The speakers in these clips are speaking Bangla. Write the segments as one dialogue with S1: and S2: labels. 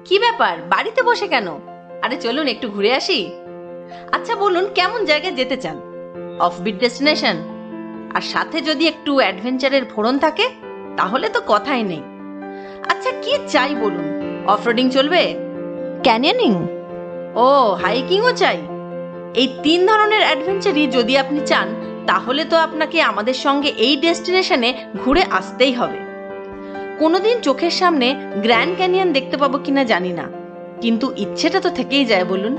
S1: কি ব্যাপার, বাড়িতে বসে কেন? আরে চলুন একটু ঘুরে আসি। আচ্ছা বলুন, কেমন জায়গায় যেতে চান? অফবিট ডেস্টিনেশন আর সাথে যদি একটু অ্যাডভেঞ্চারের ফোড়ন থাকে তাহলে তো কথাই নেই। আচ্ছা কি চাই বলুন? অফরোডিং চলবে? ক্যানিয়নিং? ও হাইকিংও চাই? এই 3 ধরনের অ্যাডভেঞ্চারই যদি আপনি চান তাহলে তো আপনাকে আমাদের সঙ্গে এই ডেস্টিনেশনে ঘুরে আসতেই হবে। কোনোদিন চোখের সামনে গ্র্যান্ড ক্যানিয়ন দেখতে পাবো কিনা জানি না, কিন্তু ইচ্ছেটা তো থেকেই যায় বলুন।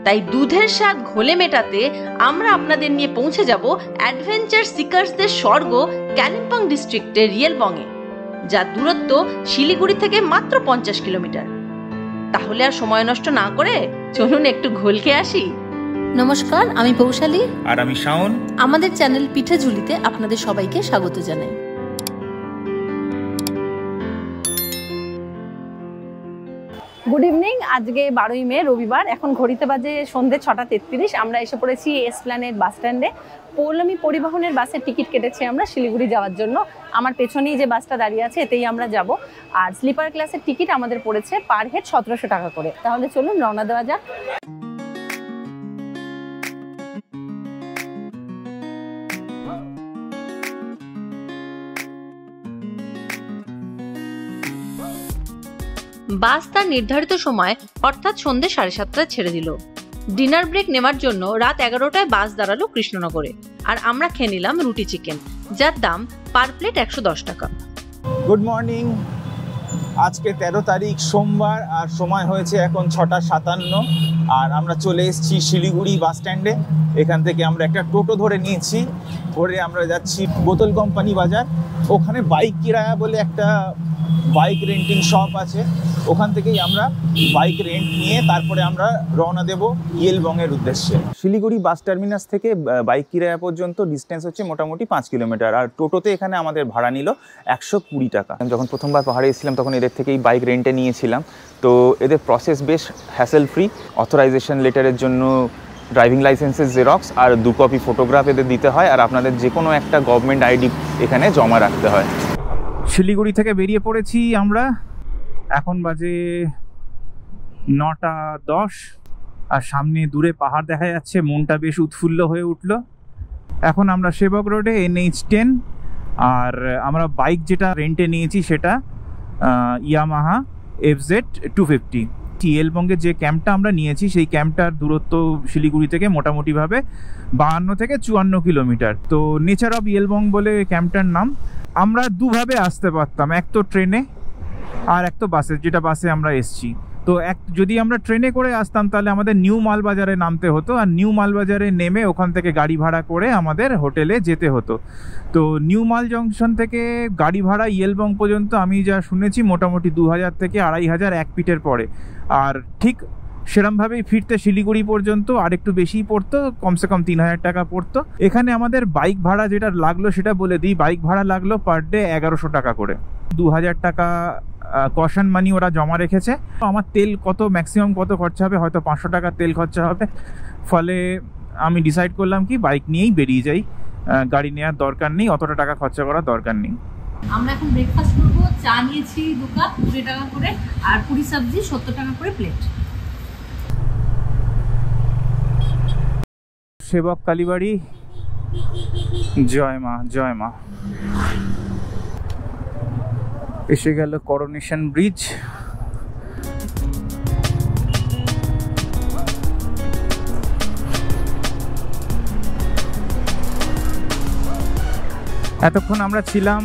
S1: তাই দুধের স্বাদ ঘোলে মেটাতে আমরা আপনাদের নিয়ে পৌঁছে যাব অ্যাডভেঞ্চার সিকার্সদের স্বর্গ কালিম্পং ডিস্ট্রিক্টের রিয়েলবংয়ে, যার দূরত্ব শিলিগুড়ি থেকে মাত্র 50 কিলোমিটার। তাহলে আর সময় নষ্ট না করে চলুন একটু ঘোল খেয়ে আসি।
S2: নমস্কার, আমি পৌশালী
S3: আর আমি শাওন।
S2: আমাদের চ্যানেল পিঠে ঝুলিতে আপনাদের সবাইকে স্বাগত জানাই।
S4: Good evening. আজকে 12ই মে রবিবার, এখন ঘড়িতে বাজে সন্ধ্যে 6:33। আমরা এসে পড়েছি এসপ্ল্যানেড বাস স্ট্যান্ডে। পৌলমী পরিবহনের বাসের টিকিট কেটেছি আমরা শিলিগুড়ি যাওয়ার জন্য। আমার পেছনেই যে বাসটা দাঁড়িয়ে আছে এতেই আমরা যাব। আর স্লিপার ক্লাসের টিকিট আমাদের পড়েছে পার হেড 1700 টাকা করে। তাহলে চলুন রওনা দেওয়া যাক।
S1: বাস তার নির্ধারিত সময় অর্থাৎ সন্ধ্যে 7:30টায় ছেড়ে দিল। ডিনার ব্রেক নেওয়ার জন্য রাত 11টায় বাস দাঁড়ালো কৃষ্ণনগরে, আর আমরা খেয়ে নিলাম রুটি চিকেন, যার দাম পার প্লেট 110 টাকা।
S3: Good morning. আজকে 13 তারিখ সোমবার, আর সময় হয়েছে এখন 6:57, আর আমরা চলে এসেছি শিলিগুড়ি বাস স্ট্যান্ডে। এখান থেকে আমরা একটা টোটো ধরে নিয়েছি, ধরে আমরা যাচ্ছি বোতল কোম্পানি বাজার। ওখানে বাইক কিরায়া বলে একটা বাইক রেন্টিং শপ আছে, ওখান থেকেই আমরা বাইক রেন্ট নিয়ে তারপরে আমরা রওনা দেব ইয়েলবংয়ের উদ্দেশ্যে। শিলিগুড়ি বাস টার্মিনাস থেকে বাইক কিরায়া পর্যন্ত ডিস্টেন্স হচ্ছে মোটামুটি 5 কিলোমিটার, আর টোটোতে এখানে আমাদের ভাড়া নিল 120 টাকা। যখন প্রথমবার পাহাড়ে এসেছিলাম তখন এদের থেকেই বাইক রেন্টে নিয়েছিলাম। তো এদের প্রসেস বেশ হ্যাসেল ফ্রি। অথরাইজেশন লেটারের জন্য ড্রাইভিং লাইসেন্সের জেরক্স আর 2 কপি ফটোগ্রাফ এদের দিতে হয়, আর আপনাদের যে কোনো একটা গভর্নমেন্ট আইডি এখানে জমা রাখতে হয়। শিলিগুড়ি থেকে বেরিয়ে পড়েছি আমরা, এখন বাজে 9:10, আর সামনে দূরে পাহাড় দেখা যাচ্ছে, মনটা বেশ উৎফুল্ল হয়ে উঠল। এখন আমরা সেবক রোডে NH10, আর আমরা বাইক যেটা রেন্টে নিয়েছি সেটা ইয়ামাহা FZ250। ইয়েলবংয়ের যে ক্যাম্পটা আমরা নিয়েছি সেই ক্যাম্পটার দূরত্ব শিলিগুড়ি থেকে মোটামুটিভাবে 52 থেকে 54 কিলোমিটার। তো নেচার অফ ইয়েলবং বলে ক্যাম্পটার নাম। আমরা দুভাবে আসতে পারতাম, এক তো ট্রেনে আর এক তো বাসে, যেটা বাসে আমরা এসছি। তো যদি আমরা ট্রেনে করে আসতাম তাহলে আমাদের নিউ মালবাজারে নামতে হতো, আর নিউ মালবাজারে নেমে ওখান থেকে গাড়ি ভাড়া করে আমাদের হোটেলে যেতে হতো। তো নিউ মাল জংশন থেকে গাড়ি ভাড়া ইয়েলবং পর্যন্ত আমি যা শুনেছি মোটামুটি 2000 থেকে 2500 এক পিঠের পরে, আর ঠিক সেরমভাবেই ফিরতে শিলিগুড়ি পর্যন্ত আর একটু বেশি পড়তো, কমসে কম 3000 টাকা পড়তো। এখানে আমাদের বাইক ভাড়া যেটা লাগলো সেটা বলে দিই, বাইক ভাড়া লাগলো পার ডে 1100 টাকা করে। 2000 টাকা কশন মানি ওরা জমা রেখেছে। আমার তেল কত ম্যাক্সিমাম কত খরচা হবে, হয়তো 500 টাকা তেল খরচা হবে। ফলে আমি ডিসাইড করলাম কি বাইক নিয়েই বেরিয়ে যাই, গাড়ি নেওয়ার দরকার নেই, অতটা টাকা খরচা করার দরকার নেই।
S2: আমরা এখন ব্রেকফাস্ট করবো। চা নিয়েছি 2 কাপ 20 টাকা করে, আর পুরি সবজি 70 টাকা করে প্লেট।
S3: সেবক কালীবাড়ি, জয় মা জয় মা। এসে গেল করোনেশন ব্রিজ। এতক্ষণ আমরা ছিলাম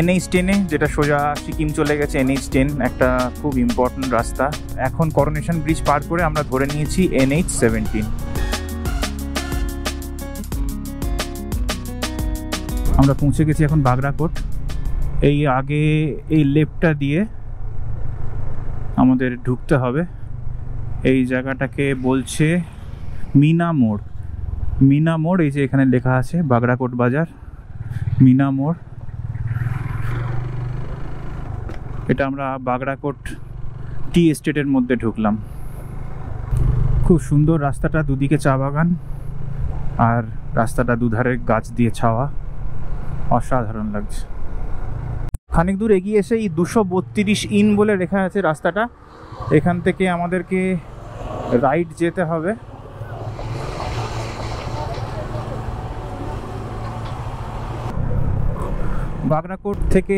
S3: NH10-এ, যেটা সোজা সিকিম চলে গেছে। NH10 একটা খুব ইম্পর্টেন্ট রাস্তা। এখন করোনেশন ব্রিজ পার করে আমরা ধরে নিয়েছি NH17। আমরা পৌঁছে গেছি এখন বাগরাকোট। এই আগে এই লেফটটা দিয়ে আমাদের ঢুকতে হবে। এই জায়গাটাকে বলছে মিনা মোড়। মিনা মোড়, এই যে এখানে লেখা আছে বাগরাকোট বাজার, মিনা মোড়। এটা আমরা বাগরাকোট টি এস্টেটের মধ্যে ঢুকলাম। খুব সুন্দর রাস্তাটা, দুদিকে চা বাগান, আর রাস্তাটা দুধারে গাছ দিয়ে ছাওয়া, অসাধারণ লাগছে। খানিক দূর এগিয়ে এসে এই 232 ইন বলে লেখা আছে রাস্তাটা, এখান থেকে আমাদেরকে রাইট যেতে হবে। বাগনাকোট থেকে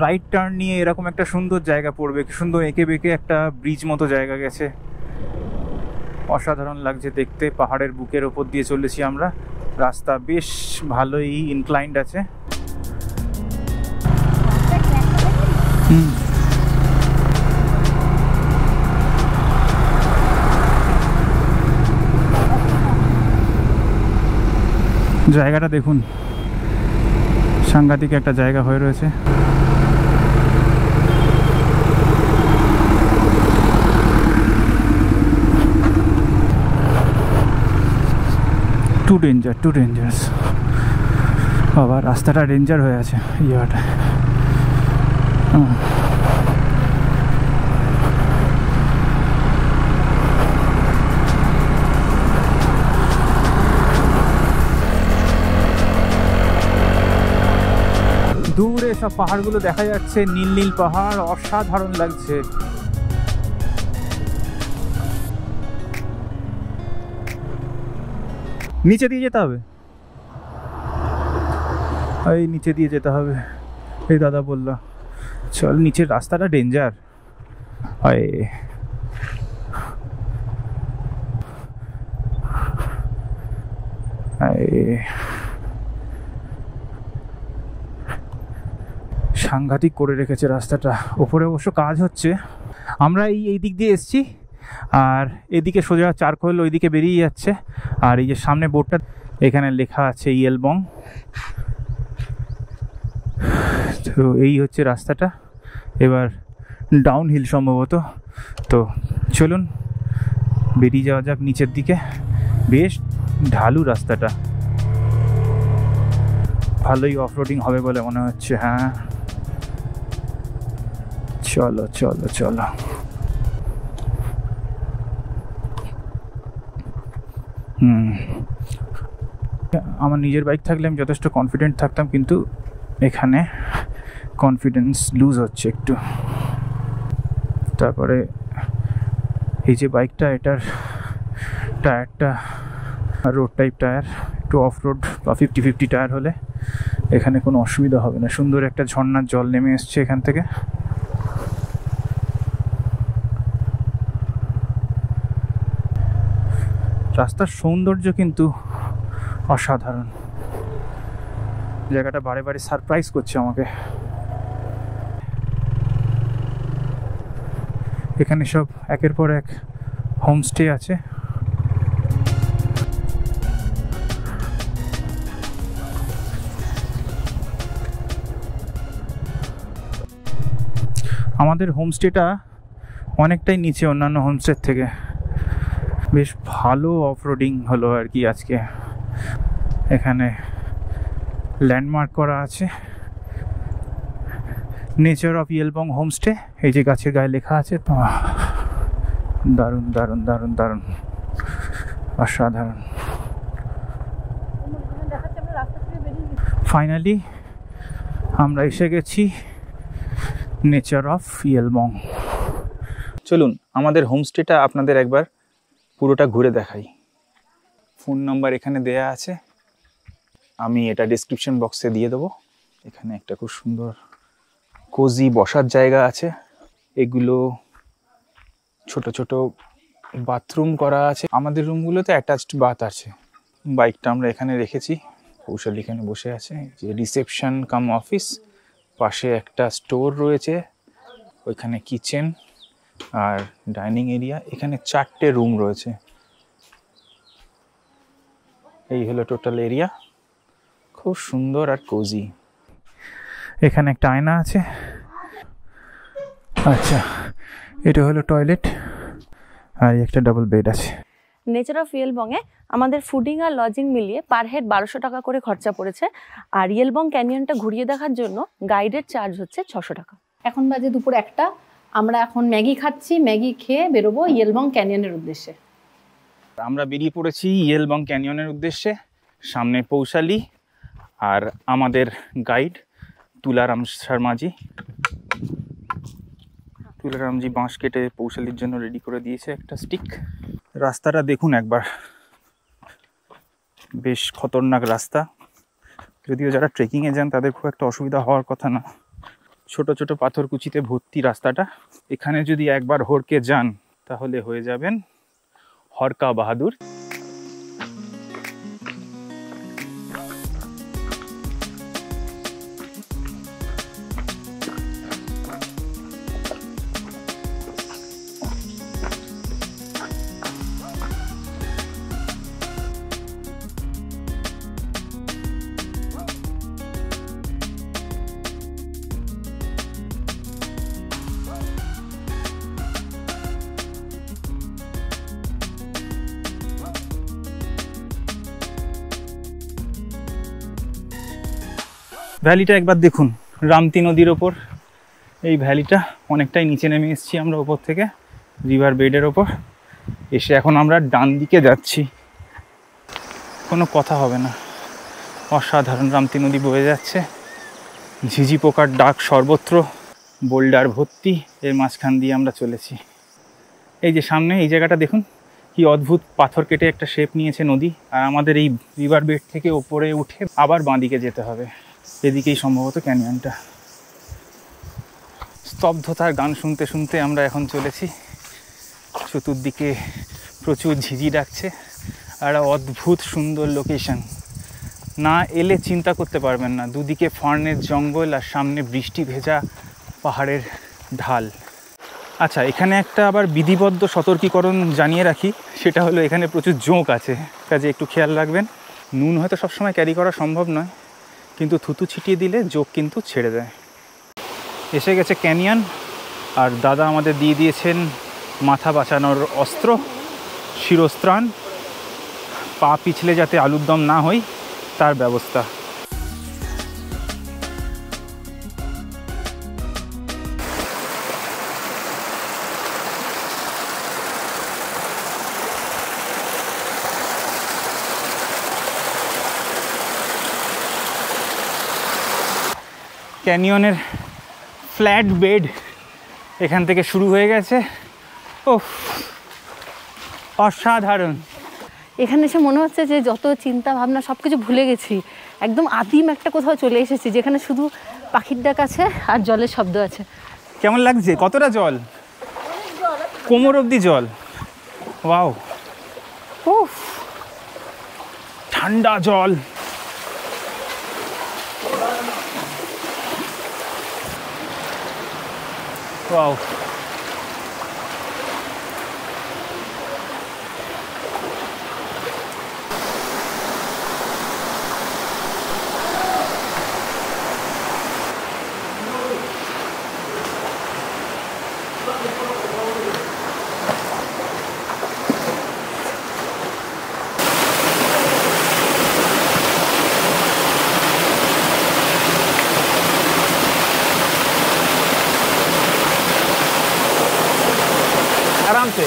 S3: রাইট টার্ন নিয়ে এরকম একটা সুন্দর জায়গা পড়বে, সুন্দর এঁকে বেঁকে একটা ব্রিজ মতো জায়গা গেছে, অসাধারণ লাগছে দেখতে। পাহাড়ের বুকের ওপর দিয়ে চলেছি আমরা, রাস্তা বেশ ভালোই ইনক্লাইন্ড আছে। জায়গাটা দেখুন, সাংঘাতিক একটা জায়গা হয়ে রয়েছে। টু ডেঞ্জারাস বাবা, রাস্তাটা ডেঞ্জার হয়ে আছে এই জায়গাটা। দূরে সব পাহাড়গুলো দেখা যাচ্ছে, নীল নীল পাহাড়, অসাধারণ লাগছে। নিচে দিয়ে যেতে হবে, এই নিচে দিয়ে যেতে হবে, এই দাদা বলল চল নিচের রাস্তাটা ডেঞ্জার। সাংঘাতিক করে রেখেছে রাস্তাটা, ওপরে অবশ্য কাজ হচ্ছে। আমরা এই দিক দিয়ে এসছি, আর এদিকে সোজা চারকোল ওইদিকে বেরিয়ে যাচ্ছে। আর এই যে সামনে বোর্ডটা, এখানে লেখা আছে ইয়েলবং। তো এই হচ্ছে রাস্তাটা, এবার ডাউন হিল সম্ভবত। তো চলুন বেরিয়ে যাওয়া যাক নিচের দিকে। বেশ ঢালু রাস্তাটা, ভালোই অফরোডিং হবে বলে মনে হচ্ছে। হ্যাঁ চলো চলো চলো। আমার নিজের বাইক থাকলে আমি যথেষ্ট কনফিডেন্ট থাকতাম, কিন্তু এখানে কনফিডেন্স লুজ হচ্ছে একটু। তারপরে এই যে বাইকটা, এটার টায়ারটা রোড টাইপ টায়ার, একটু অফ রোড বা 50-50 টায়ার হলে এখানে কোনো অসুবিধা হবে না। সুন্দর একটা ঝর্ণার জল নেমে এসছে এখান থেকে। রাস্তার সৌন্দর্য কিন্তু অসাধারণ, জায়গাটা বারে বারে সারপ্রাইজ করছে আমাকে। এখানে সব একের পর এক হোমস্টে আছে। আমাদের হোমস্টেটা অনেকটাই নিচে অন্যান্য হোমস্টের থেকে, বেশ ভালো অফরোডিং হলো আর কি আজকে। এখানে ল্যান্ডমার্ক করা আছে নেচার অফ ইয়েলবং হোমস্টে, এই যে গাছের গায়ে লেখা আছে। দারুণ দারুণ দারুণ দারুণ, অসাধারণ। ফাইনালি আমরা এসে গেছি নেচার অফ ইয়েলবং। চলুন আমাদের হোমস্টেটা আপনাদের একবার পুরোটা ঘুরে দেখাই। ফোন নাম্বার এখানে দেয়া আছে, আমি এটা ডেসক্রিপশন বক্সে দিয়ে দেবো। এখানে একটা খুব সুন্দর কোজি বসার জায়গা আছে, এগুলো ছোট ছোট বাথরুম করা আছে। আমাদের রুমগুলোতে অ্যাটাচড বাথ আছে। বাইকটা আমরা এখানে রেখেছি, কৌশল এখানে বসে আছে। যে রিসেপশন কাম অফিস, পাশে একটা স্টোর রয়েছে, ওইখানে কিচেন আর ডাইনিং এরিয়া। এখানে 4টে রুম রয়েছে। এই হলো টোটাল এরিয়া, খুব সুন্দর আর কোজি। এখানে একটা আয়না আছে। আচ্ছা, এটা হলো টয়লেট, আর একটা ডাবল বেড আছে।
S4: নেচার অফ ইয়েলবংয়ে আমাদের ফুডিং আর লজিং মিলিয়ে পার হেড 1200 টাকা করে খরচা পড়েছে। আর ইয়েলবং ক্যানিয়নটা ঘুরিয়ে দেখার জন্য গাইডের চার্জ হচ্ছে 600 টাকা। এখন বাজে দুপুর 1টা, আমরা এখন ম্যাগি খাচ্ছি। ম্যাগি খেয়ে বেরোবো ইয়েলবং ক্যানিয়নের উদ্দেশ্যে।
S3: আমরা বেরিয়ে পড়েছি ইয়েলবং ক্যানিয়নের উদ্দেশ্যে। সামনে পৌশালী আর আমাদের গাইড তুলারাম শর্মাজি। তুলারামজি বাঁশ কেটে পৌশালির জন্য রেডি করে দিয়েছে একটা স্টিক। রাস্তাটা দেখুন একবার, বেশ খতরনাক রাস্তা, যদিও যারা ট্রেকিংয়ে যান তাদের খুব একটা অসুবিধা হওয়ার কথা না। ছোট ছোট পাথরকুচিতে ভর্তি রাস্তাটা, এখানে যদি একবার হড়কে যান তাহলে হয়ে যাবেন হরকা বাহাদুর। ভ্যালিটা একবার দেখুন, রামতি নদীর ওপর এই ভ্যালিটা, অনেকটাই নিচে নেমে এসেছি আমরা ওপর থেকে রিভার বেডের ওপর এসে। এখন আমরা ডান দিকে যাচ্ছি, কোনো কথা হবে না, অসাধারণ রামতি নদী বয়ে যাচ্ছে, ঝিঝি পোকার ডাক সর্বত্র, বোল্ডার ভর্তি, এর মাঝখান দিয়ে আমরা চলেছি। এই যে সামনে এই জায়গাটা দেখুন, কি অদ্ভুত পাথর কেটে একটা শেপ নিয়েছে নদী, আর আমাদের এই রিভার বেড থেকে ওপরে উঠে আবার বাঁদিকে যেতে হবে, এদিকেই সম্ভবত ক্যানিয়নটা। স্তব্ধতার গান শুনতে শুনতে আমরা এখন চলেছি, চতুর্দিকে প্রচুর ঝিঝি ডাকছে, আর অদ্ভুত সুন্দর লোকেশন, না এলে চিন্তা করতে পারবেন না, দুদিকে ফার্নের জঙ্গল আর সামনে বৃষ্টি ভেজা পাহাড়ের ঢাল। আচ্ছা, এখানে একটা আবার বিধিবদ্ধ সতর্কীকরণ জানিয়ে রাখি, সেটা হলো এখানে প্রচুর জোঁক আছে, কাজে একটু খেয়াল রাখবেন। নুন হয়তো সবসময় ক্যারি করা সম্ভব নয়, কিন্তু থুতু ছিটিয়ে দিলে জোক কিন্তু ছেড়ে দেয়। এসে গেছে ক্যানিয়ন, আর দাদা আমাদের দিয়ে দিয়েছেন মাথা বাঁচানোর অস্ত্র, শিরস্ত্রাণ, পা পিছলে যাতে আলুর দম না হয় তার ব্যবস্থা। ক্যানিয়নের ফ্ল্যাট বেড এখান থেকে শুরু হয়ে গেছে, ওহ অসাধারণ।
S4: এখানে এসে মনে হচ্ছে যে যত চিন্তা ভাবনা সব কিছু ভুলে গেছি, একদম আদিম একটা কোথাও চলে এসেছি, যেখানে শুধু পাখির ডাক আছে আর জলের শব্দ আছে।
S3: কেমন লাগছে? কতটা জল? কোমর অবধি জল। ওয়াও, উফ, ঠান্ডা জল। ওয়াও, आराम से।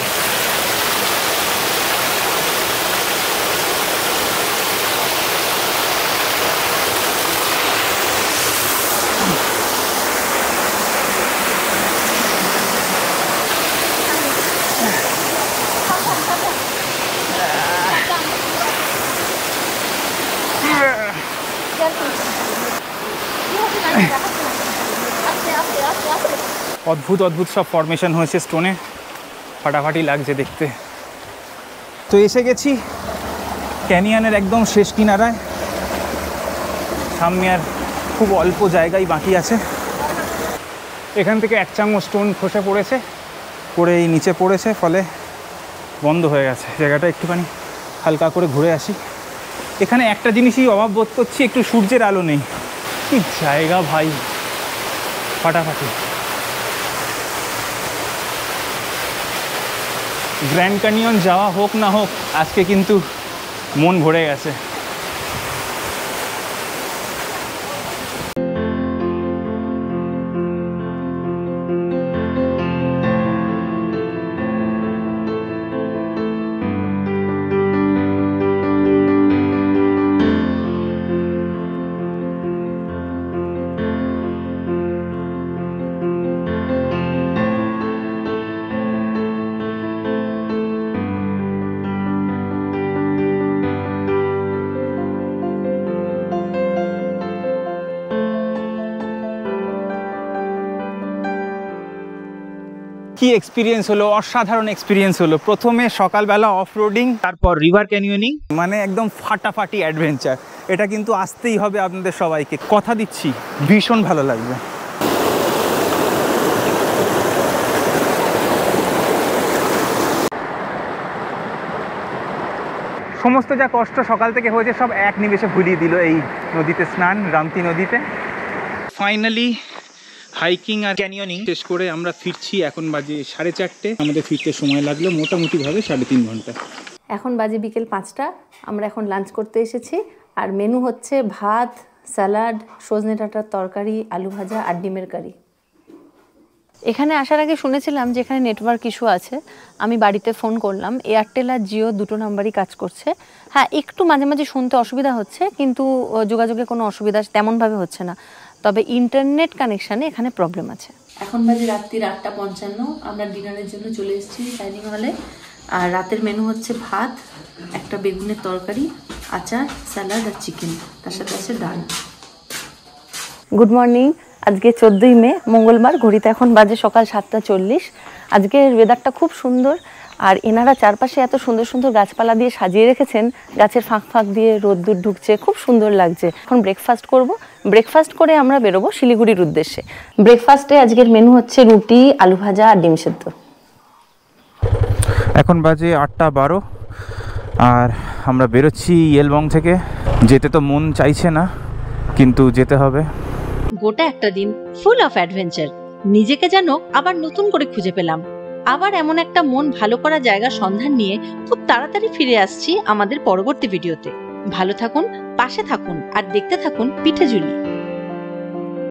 S3: অদ্ভুত অদ্ভুত সব ফরমেশন হয়েছে স্টোনে, ফাটাফাটি লাগছে দেখতে। তো এসে গেছি ক্যানিয়নের একদম শেষ কিনারায়, সামনে আর খুব অল্প জায়গায় বাকি আছে। এখান থেকে এক চাঙ স্টোন খসে পড়েছে, পড়ে এই নিচে পড়েছে, ফলে বন্ধ হয়ে গেছে জায়গাটা। একটুখানি হালকা করে ঘুরে আসি। এখানে একটা জিনিসই অভাব বোধ করছি, একটু সূর্যের আলো নেই। কি জায়গা ভাই, ফাটাফাটি। গ্র্যান্ড ক্যানিয়ন যাওয়া হোক না হোক, আজকে কিন্তু মন ভরে গেছে। কি এক্সপিরিয়েন্স হলো, অসাধারণ এক্সপিরিয়েন্স হলো। প্রথমে সকালবেলা অফ রোডিং, তারপর রিভার ক্যানিয়নিং, মানে একদম ফাটাফাটি অ্যাডভেঞ্চার। এটা কিন্তু আসতেই হবে আপনাদের সবাইকে, কথা দিচ্ছি ভীষণ ভালো লাগবে। সমস্ত যা কষ্ট সকাল থেকে হয়েছে সব এক নিমেষে ভুলিয়ে দিল এই নদীতে স্নান, রামতি নদীতে। ফাইনালি হাইকিং আর ক্যানিয়নিং শেষ করে আমরা ফিরছি। এখন বাজে 4:30, আমাদের ফিরতে সময় লাগলো মোটামুটিভাবে 3.5 ঘন্টা।
S4: এখন বাজে বিকেল 5টা, আমরা এখন লাঞ্চ করতে এসেছি। আর মেনু হচ্ছে ভাত, স্যালাড, সজনে ডাঁটার তরকারি, আলু ভাজা আর ডিমের কারি। এখানে আসার আগে শুনেছিলাম যে এখানে নেটওয়ার্ক ইস্যু আছে। আমি বাড়িতে ফোন করলাম, এয়ারটেল আর জিও দুটো নাম্বারই কাজ করছে। হ্যাঁ, একটু মাঝে মাঝে শুনতে অসুবিধা হচ্ছে, কিন্তু যোগাযোগে কোনো অসুবিধা তেমনভাবে হচ্ছে না। তবে ইন্টারনেট কানেকশানে এখানে প্রবলেম আছে। এখন বাজে রাত্রির 8:55, আমরা ডিনারের জন্য চলে এসেছি ডাইনিং হলে। আর রাতের মেনু হচ্ছে ভাত, একটা বেগুনের তরকারি, আচার, স্যালাড আর চিকেন, তার সাথে আছে ডাল। গুড মর্নিং, আজকে 14ই মে, মঙ্গলবার। ঘড়িতে এখন বাজে সকাল 7:40। আজকের ওয়েদারটা খুব সুন্দর, আর এনারা চারপাশে এত সুন্দর সুন্দর গাছপালা দিয়ে সাজিয়ে রেখেছেন, গাছের ফাঁক ফাঁক দিয়ে রোদ্দুর ঢুকছে, খুব সুন্দর লাগছে। এখন ব্রেকফাস্ট করব, ব্রেকফাস্ট করে আমরা বেরোবো শিলিগুড়ির উদ্দেশ্যে। ব্রেকফাস্টে আজকের মেনু হচ্ছে রুটি, আলু ভাজা আর ডিম সেদ্ধ।
S3: এখন বাজে 8:12 আর আমরা বেরোচ্ছি ইয়েলবং থেকে। যেতে তো মন চাইছে না, কিন্তু যেতে হবে।
S1: গোটা একটা দিন ফুল অফ অ্যাডভেঞ্চার, নিজেকে যেন আবার নতুন করে খুঁজে পেলাম। আবার এমন একটা মন ভালো করা জায়গার সন্ধান নিয়ে খুব তাড়াতাড়ি ফিরে আসছি আমাদের পরবর্তী ভিডিওতে। ভালো থাকুন, পাশে থাকুন আর দেখতে থাকুন পিঠে ঝুলি।